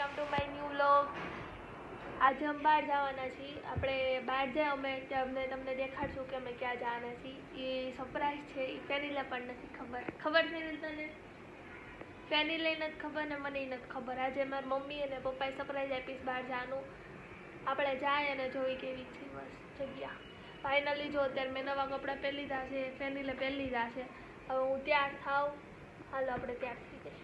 Welcome to my new vlog. આજે અમે બહાર જવાના છીએ। આપણે બહાર જાય અમે ત્યાં તમને દેખાડશું કે અમે ક્યાં જવાના છીએ। એ સરપ્રાઈઝ છે, એ ફેનીલે પણ નથી ખબર। ખબર છે ને તને? ફેનીલે નથી ખબર ને મને નથી ખબર। આજે મારી મમ્મી અને પપ્પાએ સરપ્રાઈઝ આપીશ બહાર જવાનું। આપણે જાય અને જોઈ કેવી છે મસ્ત જગ્યા। ફાઇનલી જો અત્યારે મેં નવા કપડાં પહેરી લીધા છે, ફેનીલે પહેરી લીધા છે। હવે હું તૈયાર થાવ, હાલો આપણે તૈયાર થઈ જઈએ।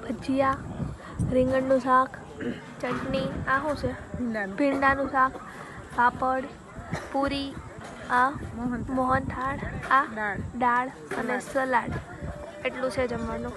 ભજીયા, રીંગણનું શાક, ચટણી, આ શું છે? ભીંડાનું શાક, પાપડ, પૂરી, આ મોહનથાળ, આ દાળ અને સલાડ। એટલું છે જમવાનું।